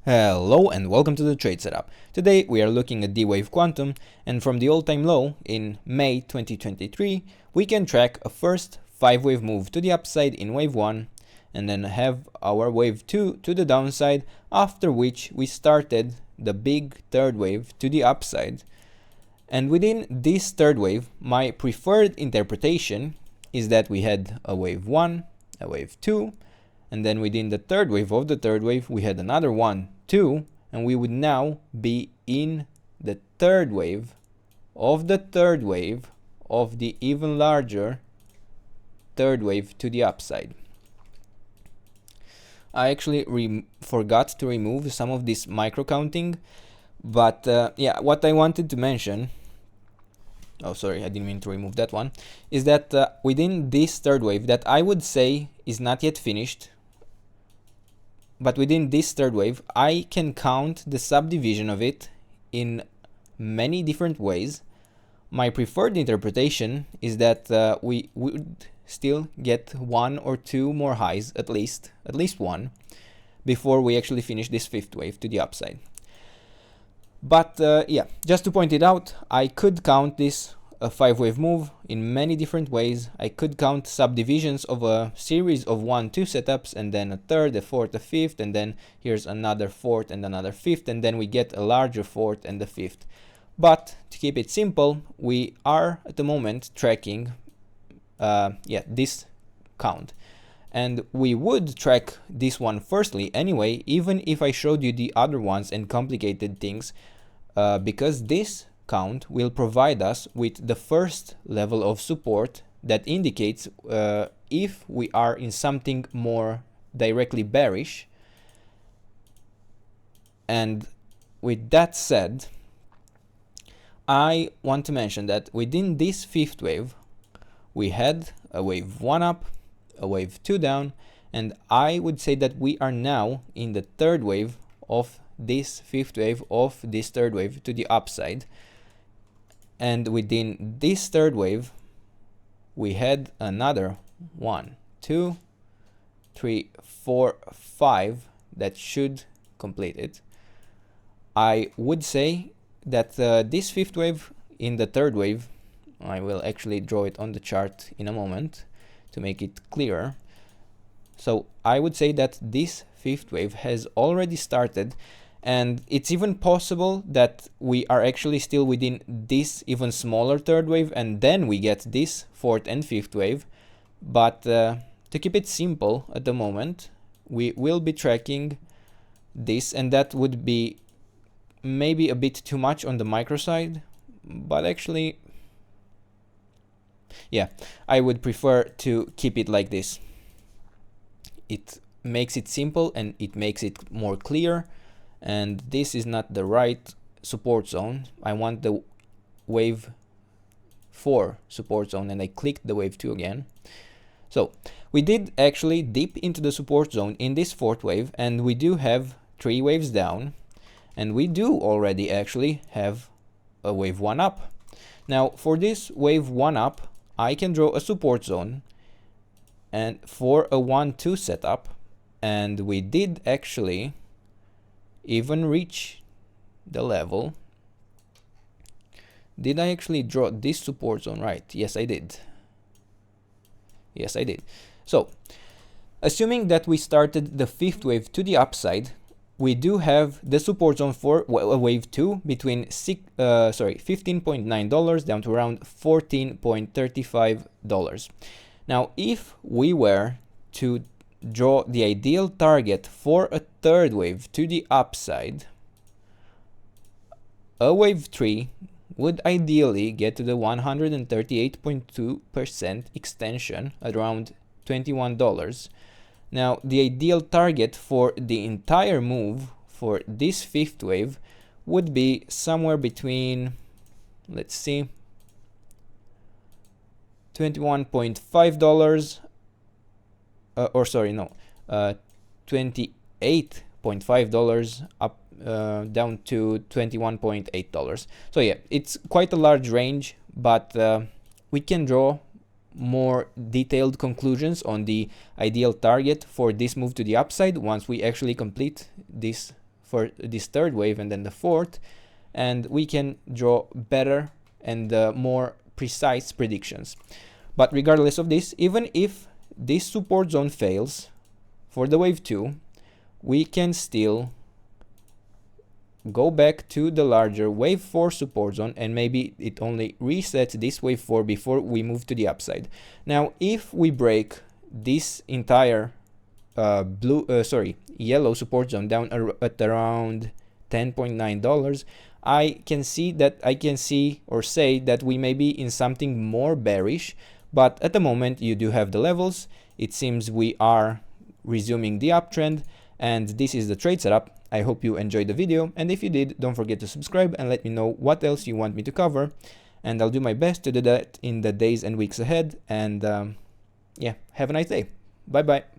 Hello and welcome to the trade setup. Today we are looking at D-Wave Quantum, and from the all-time low in May 2023 we can track a first 5-wave move to the upside in wave 1 and then have our wave 2 to the downside, after which we started the big third wave to the upside. And within this third wave, my preferred interpretation is that we had a wave 1, a wave 2, and then within the third wave of the third wave we had another 1, 2, and we would now be in the third wave of the third wave of the even larger third wave to the upside. I actually forgot to remove some of this micro counting, but yeah, what I wanted to mention, oh sorry, I didn't mean to remove that one, is that within this third wave that I would say is not yet finished, but within this third wave I can count the subdivision of it in many different ways. My preferred interpretation is that we would still get 1 or 2 more highs, at least one, before we actually finish this fifth wave to the upside. But yeah, just to point it out, I could count this a 5-wave move in many different ways. I could count subdivisions of a series of 1, 2 setups, and then a third, a fourth, a fifth, and then here's another fourth and another fifth, and then we get a larger fourth and the fifth. But to keep it simple, we are at the moment tracking this count, and we would track this one firstly anyway, even if I showed you the other ones and complicated things, because this count will provide us with the first level of support that indicates if we are in something more directly bearish. And with that said, I want to mention that within this fifth wave we had a wave 1 up, a wave 2 down, and I would say that we are now in the third wave of this fifth wave of this third wave to the upside. And within this third wave we had another 1, 2, 3, 4, 5 that should complete it. I would say that this fifth wave in the third wave, I will actually draw it on the chart in a moment to make it clearer. So I would say that this fifth wave has already started, and it's even possible that we are actually still within this even smaller third wave, and then we get this fourth and fifth wave. But to keep it simple at the moment, we will be tracking this, and that would be maybe a bit too much on the micro side, but actually, yeah, I would prefer to keep it like this. It makes it simple and it makes it more clear. And this is not the right support zone. I want the wave 4 support zone, and I clicked the wave 2 again. So we did actually dip into the support zone in this fourth wave, and we do have 3 waves down, and we do already actually have a wave 1 up. Now for this wave 1 up I can draw a support zone and for a 1-2 setup, and we did actually even reach the level. Did I actually draw this support zone right? Yes, I did. Yes, I did. So assuming that we started the fifth wave to the upside, we do have the support zone for wave 2 between $15.9 down to around $14.35. Now if we were to draw the ideal target for a third wave to the upside, a wave 3 would ideally get to the 138.2% extension at around $21. Now the ideal target for the entire move for this fifth wave would be somewhere between, let's see, $21.5 $28.5 up down to $21.8. So yeah, it's quite a large range, but we can draw more detailed conclusions on the ideal target for this move to the upside once we actually complete this for this third wave and then the fourth, and we can draw better and more precise predictions. But regardless of this, even if this support zone fails for the wave 2, we can still go back to the larger wave 4 support zone, and maybe it only resets this wave 4 before we move to the upside. Now if we break this entire yellow support zone down at around $10.9, I can see or say that we may be in something more bearish. But at the moment you do have the levels. It seems we are resuming the uptrend, and this is the trade setup. I hope you enjoyed the video, and if you did, don't forget to subscribe and let me know what else you want me to cover, and I'll do my best to do that in the days and weeks ahead. And yeah, have a nice day. Bye bye.